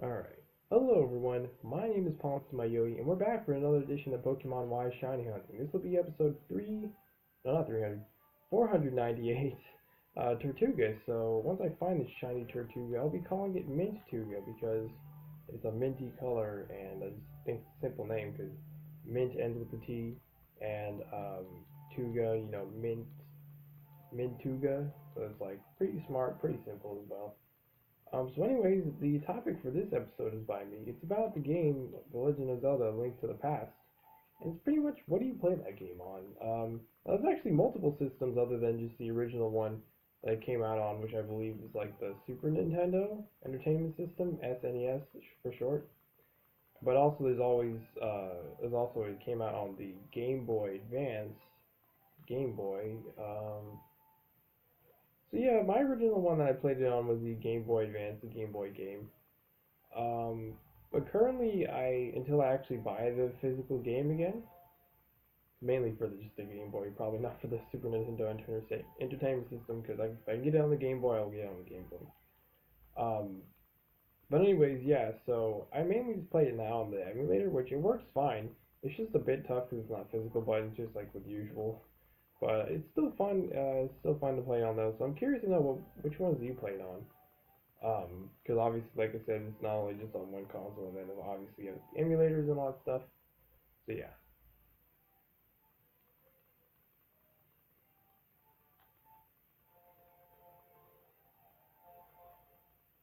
Alright. Hello everyone, my name is PauLInstaMyooin, and we're back for another edition of Pokemon Y Shiny Hunting. This will be episode 3, no not 300, 498, Tirtouga. So once I find this shiny Tirtouga, I'll be calling it Mint-Tuga because it's a minty color, and I just think it's a simple name because mint ends with a T, and Tuga, Mint-Tuga, so it's like pretty smart, pretty simple as well. So anyways, the topic for this episode is by me. It's about the game, The Legend of Zelda: Link to the Past. And it's pretty much, what do you play that game on? There's actually multiple systems other than just the original one that it came out on, which I believe is like the Super Nintendo Entertainment System, SNES for short. But also it came out on the Game Boy Advance, Game Boy. So yeah, my original one that I played it on was the Game Boy Advance, the Game Boy game. But currently, until I actually buy the physical game again, mainly for just the Game Boy, probably not for the Super Nintendo Entertainment System, because if I can get it on the Game Boy, I'll get it on the Game Boy. Um, but anyways, yeah. So I mainly just play it now on the emulator, which it works fine. It's just a bit tough because it's not physical buttons, just like with usual. But it's still fun. It's still fun to play on those. So I'm curious to know which ones you played on. Because obviously, like I said, it's not only just on one console, and then obviously you have emulators and all that stuff. So yeah.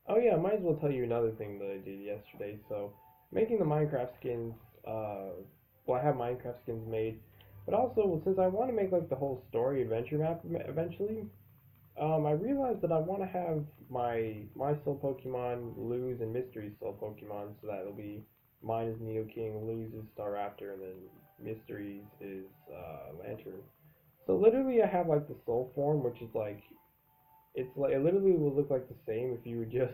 Oh yeah, I might as well tell you another thing that I did yesterday. So making the Minecraft skins. Well, I have Minecraft skins made, but also since I want to make like the whole story adventure map eventually, I realized that I want to have my soul Pokemon, Lose, and Mystery soul Pokemon, so that it'll be mine is King, Lose is Staraptor, and then Mysteries is Lantern. So literally, I have like the soul form, which is like it literally will look like the same if you would just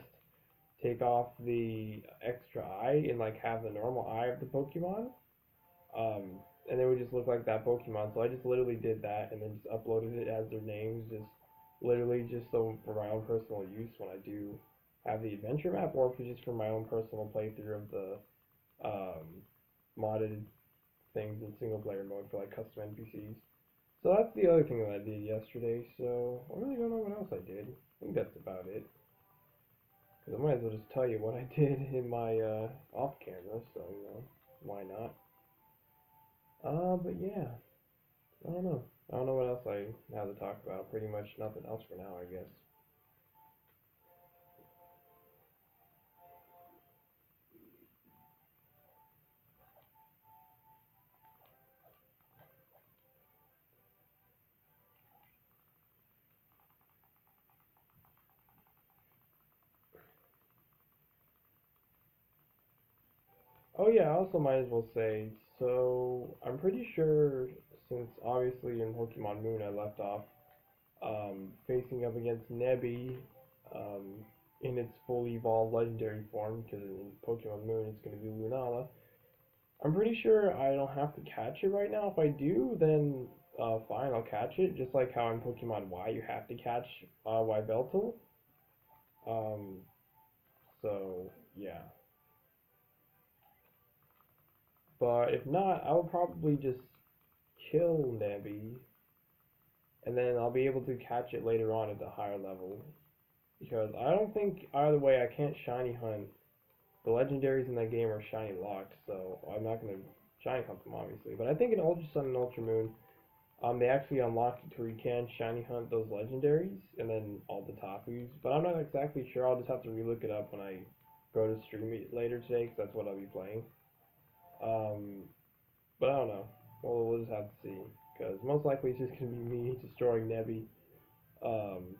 take off the extra eye and like have the normal eye of the Pokemon. Um, and it would just look like that Pokemon. So I just literally did that and then just uploaded it as their names, just literally just so for my own personal use when I do have the adventure map, or if it's just for my own personal playthrough of the modded things in single player mode for like custom NPCs. So that's the other thing that I did yesterday. So I really don't know what else I did. I think that's about it. Because I might as well just tell you what I did in my off camera. So why not? But yeah, I don't know. I don't know what else I have to talk about. Pretty much nothing else for now, I guess. Oh yeah, I also might as well say, so I'm pretty sure since obviously in Pokemon Moon I left off facing up against Nebby um, in its fully evolved legendary form, because in Pokemon Moon it's going to be Lunala. I'm pretty sure I don't have to catch it right now. If I do, then fine, I'll catch it. Just like how in Pokemon Y you have to catch Yveltal. Um, so yeah. But if not, I will probably just kill Nebby, and then I'll be able to catch it later on at the higher level. Because I don't think either way I can't shiny hunt. The legendaries in that game are shiny locked, so I'm not gonna shiny hunt them obviously. But I think in Ultra Sun and Ultra Moon, they actually unlocked it to where you can shiny hunt those legendaries and then all the Tapus. But I'm not exactly sure. I'll just have to relook it up when I go to stream it later today, because that's what I'll be playing. Um, but I don't know. Well, we'll just have to see. Because most likely it's just going to be me destroying Nebby. Um,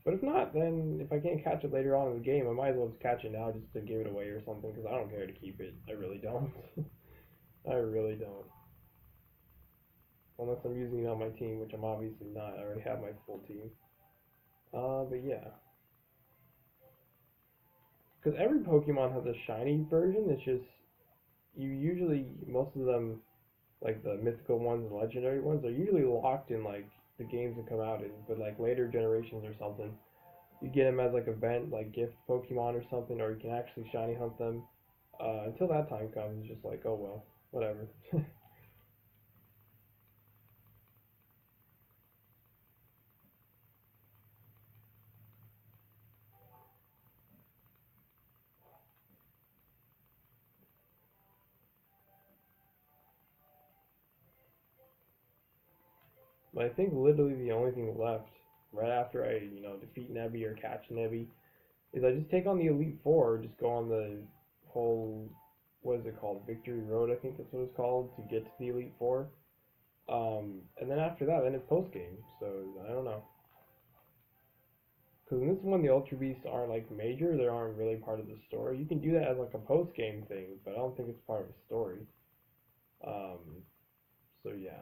but if not, then if I can't catch it later on in the game, I might as well just catch it now just to give it away or something. Because I don't care to keep it. I really don't. I really don't. Unless I'm using it on my team, which I'm obviously not. I already have my full team. But yeah. Because every Pokemon has a shiny version. It's just, most of them, like the mythical ones and legendary ones, are usually locked in like the games that come out in, but like later generations or something. you get them as like event, like gift Pokemon or something, or you can actually shiny hunt them. Until that time comes, it's just like, oh well, whatever. But I think literally the only thing left right after I, defeat Nebby or catch Nebby is I just take on the Elite Four, or just go on the whole, what is it called, Victory Road, I think that's what it's called, to get to the Elite Four. And then after that, then it's post game. So I don't know. Because in this one, the Ultra Beasts aren't like major; they aren't really part of the story. You can do that as like a post game thing, but I don't think it's part of the story. Um, so yeah.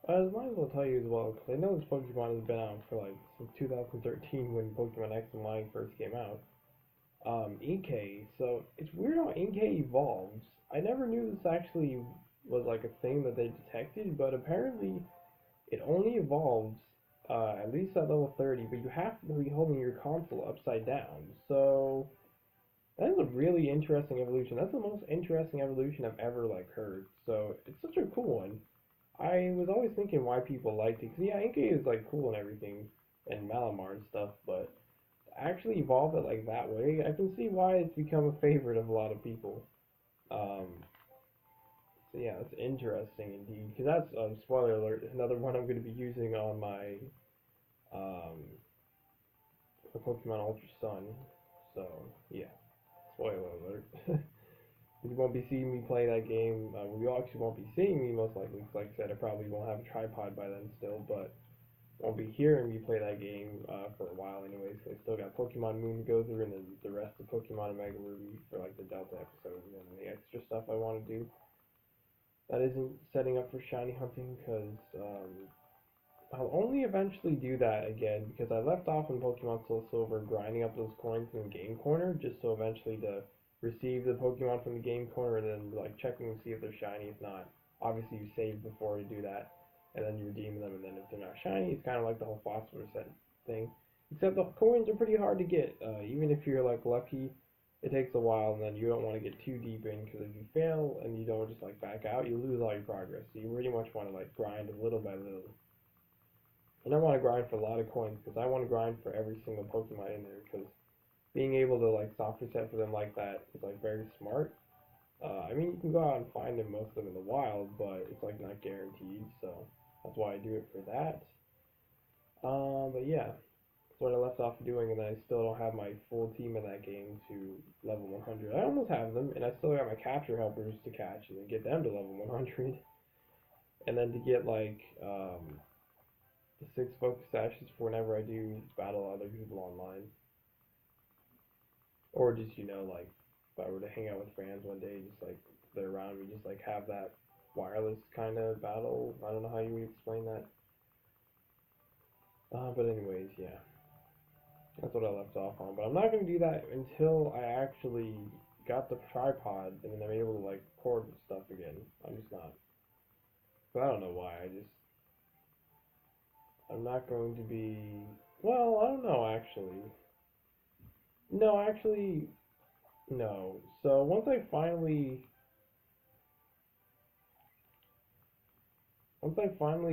I might as well tell you as well, because I know this Pokemon has been out for like since 2013 when Pokemon X and Y first came out. Inkay. So it's weird how Inkay evolves. I never knew this actually was like a thing that they detected, but apparently it only evolves at least at level 30, but you have to be holding your console upside down. So that is a really interesting evolution. That's the most interesting evolution I've ever like heard. So it's such a cool one. I was always thinking why people liked it, because yeah, Inkay is like cool and everything, and Malamar and stuff, but to actually evolve it like that way, I can see why it's become a favorite of a lot of people. Um, so yeah, that's interesting indeed. Because that's spoiler alert, another one I'm going to be using on my um, Pokemon Ultra Sun. So yeah, spoiler alert. You won't be seeing me play that game. You actually won't be seeing me most likely. 'Cause like I said, I probably won't have a tripod by then still, but won't be hearing me play that game for a while anyways. 'Cause I still got Pokemon Moon to go through, and then the rest of Pokemon Omega Ruby for like the Delta episode, and then the extra stuff I want to do. That isn't setting up for shiny hunting, because I'll only eventually do that again, because I left off in Pokemon Soul Silver grinding up those coins in Game Corner just so eventually to receive the Pokemon from the game corner and then like checking to see if they're shiny. If not, obviously you save before you do that, and then you redeem them. And then if they're not shiny, it's kind of like the whole fossil reset thing. Except the coins are pretty hard to get. Even if you're like lucky, it takes a while, and then you don't want to get too deep in because if you fail and you don't just like back out, you lose all your progress. So you pretty much want to like grind little by little. And I want to grind for a lot of coins because I want to grind for every single Pokemon in there because being able to like soft reset for them like that is like very smart. I mean, you can go out and find them most of them in the wild, but it's like not guaranteed. So that's why I do it for that. But yeah, that's what I left off doing, and I still don't have my full team in that game to level 100. I almost have them, and I still got my capture helpers to catch and get them to level 100, and then to get like the 6 focus sashes for whenever I do battle other people online. Or just, like, if I were to hang out with friends one day, just, like, they're around me, just, like, have that wireless kind of battle. I don't know how you would explain that. But anyways, yeah. That's what I left off on. But I'm not going to do that until I actually got the tripod and then I'm able to, like, record stuff again. I'm just not. But I don't know why. I'm not going to be... Well, I don't know, actually. No, actually, no. So once I finally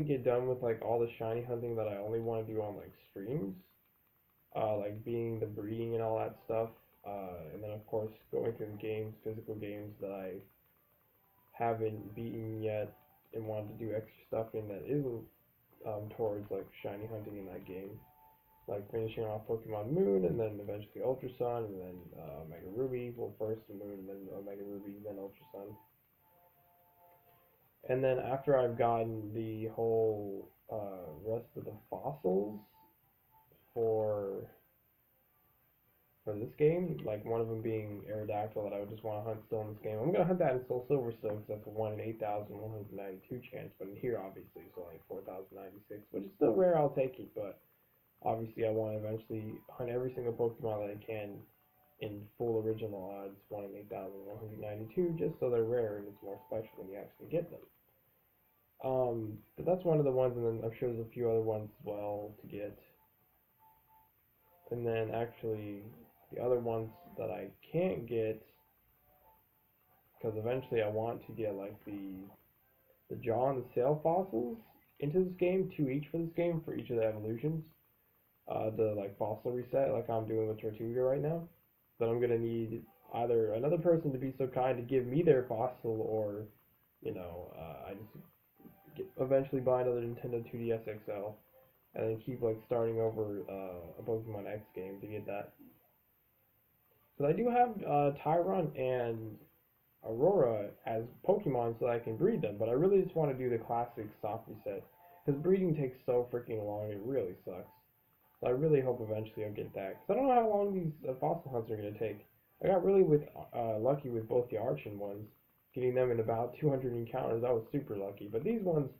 get done with like all the shiny hunting that I only want to do on like streams, like being the breeding and all that stuff, and then of course going through the games, physical games that I haven't beaten yet and want to do extra stuff in that isn't towards like shiny hunting in that game. Like finishing off Pokemon Moon and then eventually Ultra Sun and then Omega Ruby. Well, first the Moon, then Omega Ruby, then Ultra Sun. And then after I've gotten the whole rest of the fossils for this game, like one of them being Aerodactyl that I would just want to hunt still in this game. I'm gonna hunt that in Soul Silver still because that's a 1 in 8,192 chance, but in here obviously it's only 4,096, which is still rare. I'll take it, but obviously I want to eventually hunt every single Pokemon that I can in full original odds, 1 in 8,192, just so they're rare and it's more special when you actually get them. But that's one of the ones, and then I'm sure there's a few other ones as well to get. And then actually, the other ones that I can't get, because eventually I want to get like the jaw and the sail fossils into this game, 2 each for this game for each of the evolutions. The like fossil reset, like I'm doing with Tirtouga right now. But I'm gonna need either another person to be so kind to give me their fossil, or I just eventually buy another Nintendo 2DS XL and then keep like starting over a Pokemon X game to get that. But I do have Tyron and Aurora as Pokemon so that I can breed them, but I really just want to do the classic soft reset because breeding takes so freaking long. It really sucks. So I really hope eventually I'll get that because I don't know how long these fossil hunts are going to take. I got really lucky with both the Archon ones, getting them in about 200 encounters. I was super lucky, but these ones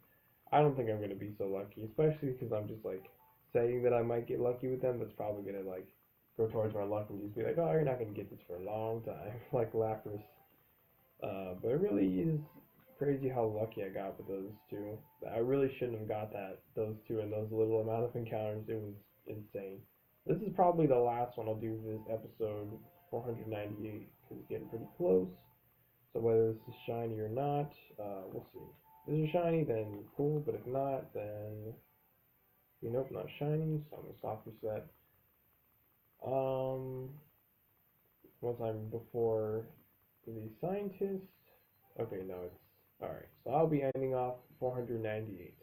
I don't think I'm going to be so lucky, especially because I'm just like saying that I might get lucky with them. That's probably going to like go towards my luck and just be like, oh, you're not going to get this for a long time, like Lapras. But it really is crazy how lucky I got with those two. I really shouldn't have got those two in those little amount of encounters. It was insane. This is probably the last one I'll do for this episode 498 because it's getting pretty close. So whether this is shiny or not, we'll see. If this is shiny, then cool, but if not, then nope, not shiny, so I'm gonna soft reset. Once I'm before the scientist. Okay, no, it's alright. So I'll be ending off 498.